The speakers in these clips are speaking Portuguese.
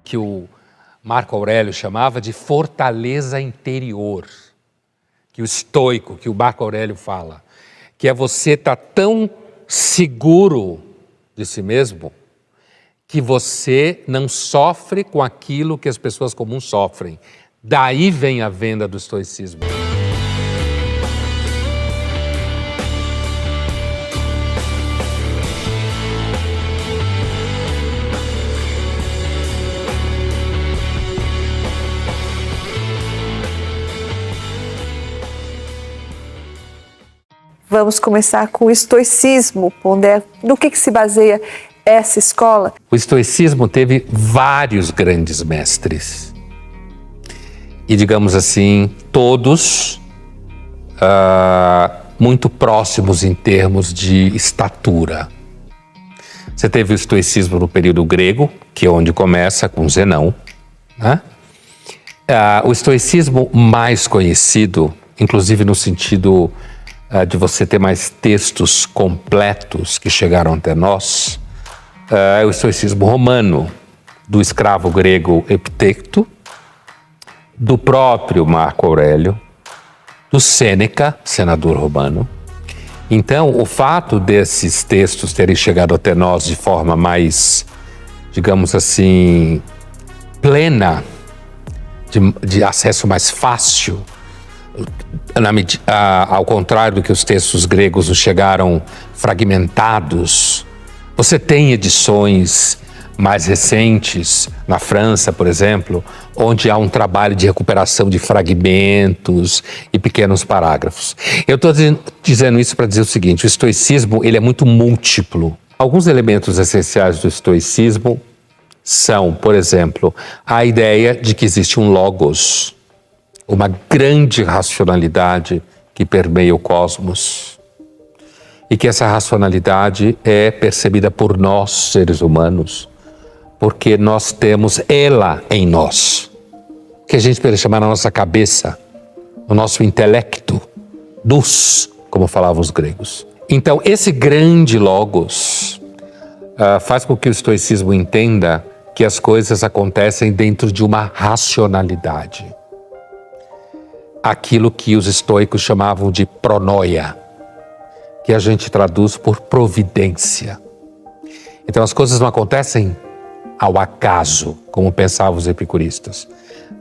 que o Marco Aurélio chamava de fortaleza interior, que o estoico, que o Marco Aurélio fala, que é você estar tão seguro de si mesmo que você não sofre com aquilo que as pessoas comuns sofrem. Daí vem a venda do estoicismo. Vamos começar com o estoicismo, Pondé. No que se baseia essa escola? O estoicismo teve vários grandes mestres. E, digamos assim, todos muito próximos em termos de estatura. Você teve o estoicismo no período grego, que é onde começa com Zenão, né? O estoicismo mais conhecido, inclusive no sentido de você ter mais textos completos que chegaram até nós, é o estoicismo romano, do escravo grego Epicteto, do próprio Marco Aurélio, do Sêneca, senador romano. Então, o fato desses textos terem chegado até nós de forma mais, digamos assim, plena, de acesso mais fácil, ao contrário do que os textos gregos nos chegaram fragmentados. Você tem edições mais recentes, na França, por exemplo, onde há um trabalho de recuperação de fragmentos e pequenos parágrafos. Eu estou dizendo isso para dizer o seguinte: o estoicismo ele é muito múltiplo. Alguns elementos essenciais do estoicismo são, por exemplo, a ideia de que existe um logos, uma grande racionalidade que permeia o cosmos e que essa racionalidade é percebida por nós, seres humanos, porque nós temos ela em nós, que a gente pode chamar na nossa cabeça, no nosso intelecto, como falavam os gregos. Então, esse grande logos faz com que o estoicismo entenda que as coisas acontecem dentro de uma racionalidade. Aquilo que os estoicos chamavam de pronoia, que a gente traduz por providência. Então as coisas não acontecem ao acaso, como pensavam os epicuristas.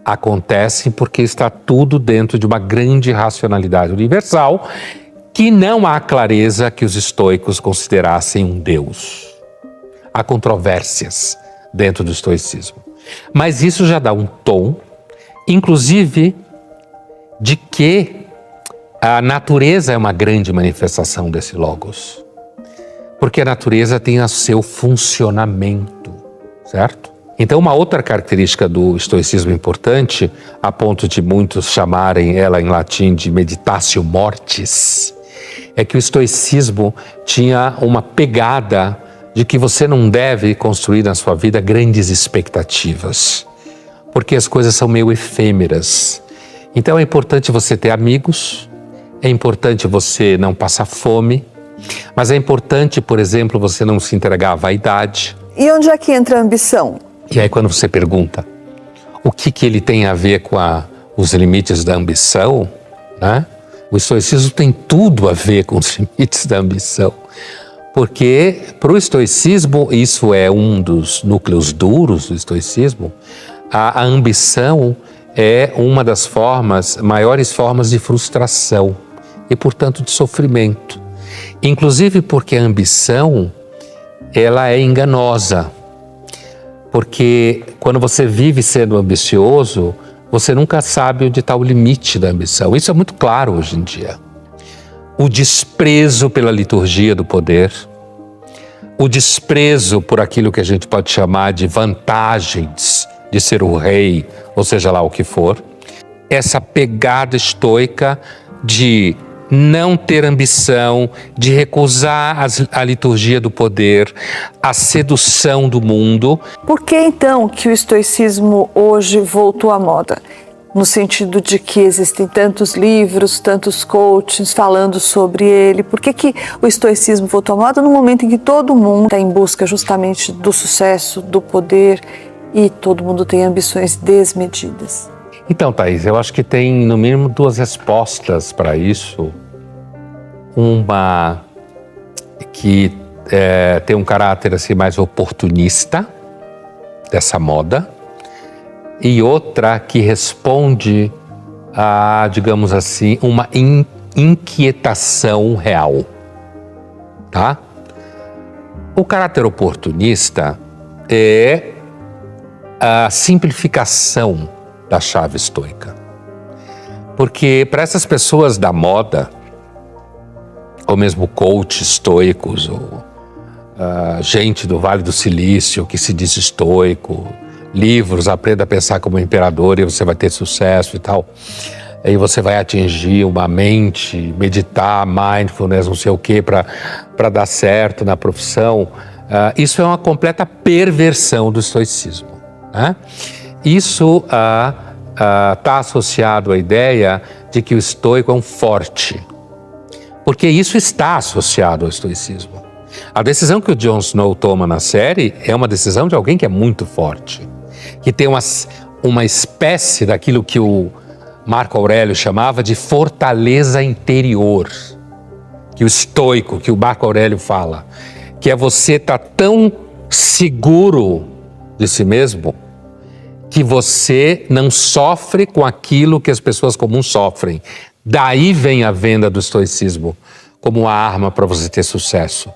Acontecem porque está tudo dentro de uma grande racionalidade universal que não há clareza que os estoicos considerassem um Deus. Há controvérsias dentro do estoicismo. Mas isso já dá um tom, inclusive, de que a natureza é uma grande manifestação desse logos. Porque a natureza tem o seu funcionamento, certo? Então, uma outra característica do estoicismo importante, a ponto de muitos chamarem ela em latim de meditatio mortis, é que o estoicismo tinha uma pegada de que você não deve construir na sua vida grandes expectativas, porque as coisas são meio efêmeras. Então é importante você ter amigos, é importante você não passar fome, mas é importante, por exemplo, você não se entregar à vaidade. E onde é que entra a ambição? E aí quando você pergunta o que ele tem a ver com os limites da ambição, né? O estoicismo tem tudo a ver com os limites da ambição. Porque para o estoicismo, isso é um dos núcleos duros do estoicismo, a ambição é uma das maiores formas de frustração e, portanto, de sofrimento. Inclusive porque a ambição, ela é enganosa. Porque quando você vive sendo ambicioso, você nunca sabe onde está o limite da ambição. Isso é muito claro hoje em dia. O desprezo pela liturgia do poder, o desprezo por aquilo que a gente pode chamar de vantagens de ser o rei, ou seja lá o que for, essa pegada estoica de não ter ambição, de recusar a liturgia do poder, a sedução do mundo. Por que então que o estoicismo hoje voltou à moda? No sentido de que existem tantos livros, tantos coaches falando sobre ele. Por que o estoicismo voltou à moda no momento em que todo mundo está em busca justamente do sucesso, do poder e todo mundo tem ambições desmedidas? Então, Thaís, eu acho que tem no mínimo duas respostas para isso. Uma que tem um caráter assim, mais oportunista dessa moda, e outra que responde a, digamos assim, uma inquietação real, tá? O caráter oportunista é a simplificação da chave estoica. Porque para essas pessoas da moda, ou mesmo coaches estoicos, ou gente do Vale do Silício que se diz estoico, livros, aprenda a pensar como imperador e você vai ter sucesso e tal. Aí você vai atingir uma mente, meditar, mindfulness, não sei o que, para dar certo na profissão. Isso é uma completa perversão do estoicismo, né? Isso está associado à ideia de que o estoico é um forte, porque isso está associado ao estoicismo. A decisão que o Jon Snow toma na série é uma decisão de alguém que é muito forte, que tem uma espécie daquilo que o Marco Aurélio chamava de fortaleza interior, que o estoico, que o Marco Aurélio fala, que é você estar tão seguro de si mesmo que você não sofre com aquilo que as pessoas comuns sofrem. Daí vem a venda do estoicismo como uma arma para você ter sucesso.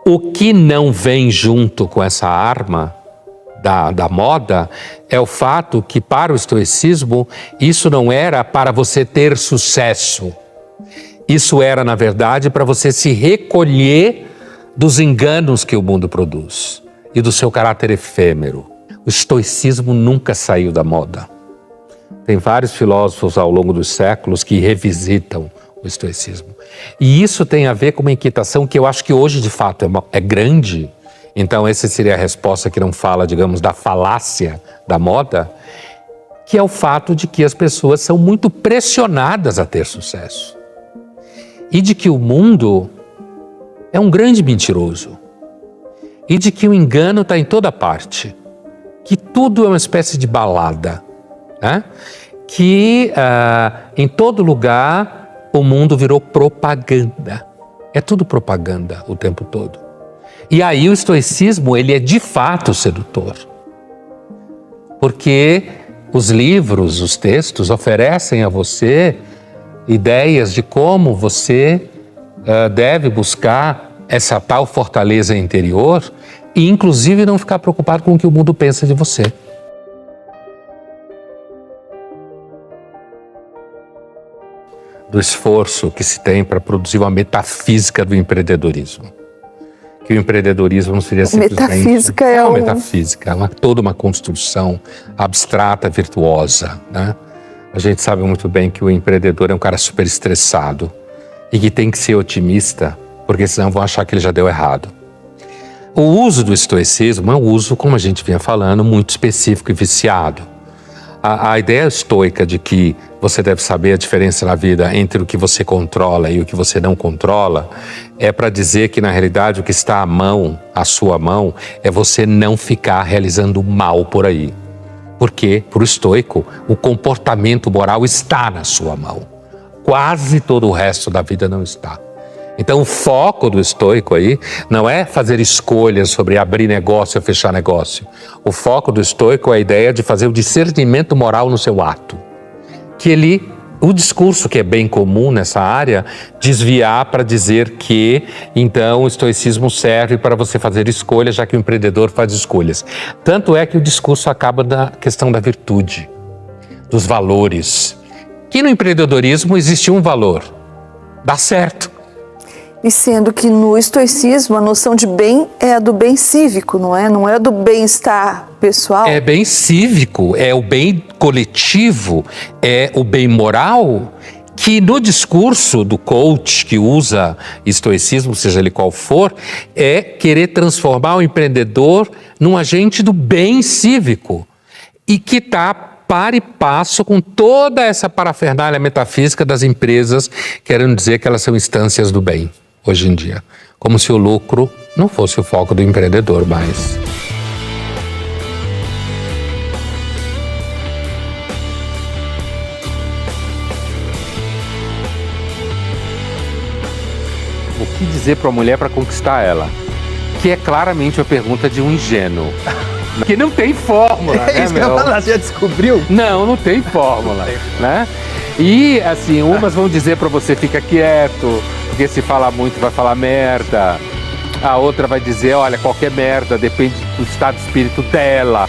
O que não vem junto com essa arma da moda é o fato que para o estoicismo isso não era para você ter sucesso. Isso era, na verdade, para você se recolher dos enganos que o mundo produz e do seu caráter efêmero. O estoicismo nunca saiu da moda. Tem vários filósofos ao longo dos séculos que revisitam o estoicismo. E isso tem a ver com uma inquietação que eu acho que hoje, de fato, é grande. Então, essa seria a resposta que não fala, digamos, da falácia da moda, que é o fato de que as pessoas são muito pressionadas a ter sucesso. E de que o mundo é um grande mentiroso. E de que o engano está em toda parte. Que tudo é uma espécie de balada, né? Que em todo lugar o mundo virou propaganda. É tudo propaganda o tempo todo. E aí o estoicismo, ele é de fato sedutor. Porque os livros, os textos oferecem a você ideias de como você deve buscar essa tal fortaleza interior e inclusive não ficar preocupado com o que o mundo pensa de você. Do esforço que se tem para produzir uma metafísica do empreendedorismo. Que o empreendedorismo não seria simplesmente... Metafísica é uma metafísica, é toda uma construção abstrata, virtuosa, né? A gente sabe muito bem que o empreendedor é um cara super estressado e que tem que ser otimista, porque senão vão achar que ele já deu errado. O uso do estoicismo é um uso, como a gente vinha falando, muito específico e viciado. A ideia estoica de que você deve saber a diferença na vida entre o que você controla e o que você não controla é para dizer que, na realidade, o que está à sua mão, é você não ficar realizando mal por aí. Porque, para o estoico, o comportamento moral está na sua mão. Quase todo o resto da vida não está. Então, o foco do estoico aí não é fazer escolhas sobre abrir negócio ou fechar negócio. O foco do estoico é a ideia de fazer o discernimento moral no seu ato. O discurso que é bem comum nessa área, desviar para dizer que, então, o estoicismo serve para você fazer escolhas, já que o empreendedor faz escolhas. Tanto é que o discurso acaba na questão da virtude, dos valores. Que no empreendedorismo existe um valor, dá certo. E sendo que no estoicismo a noção de bem é a do bem cívico, não é? Não é do bem-estar pessoal. É bem cívico, é o bem coletivo, é o bem moral, que no discurso do coach que usa estoicismo, seja ele qual for, é querer transformar o empreendedor num agente do bem cívico e que está par e passo com toda essa parafernália metafísica das empresas, querendo dizer que elas são instâncias do bem. Hoje em dia, como se o lucro não fosse o foco do empreendedor mais. que dizer para uma mulher para conquistar ela? Que é claramente uma pergunta de um ingênuo. Que não tem fórmula, né, Isso que eu falar, você já descobriu? Não tem fórmula, né? E, assim, umas vão dizer para você, fica quieto, porque se falar muito vai falar merda. A outra vai dizer, olha, qualquer merda depende do estado de espírito dela.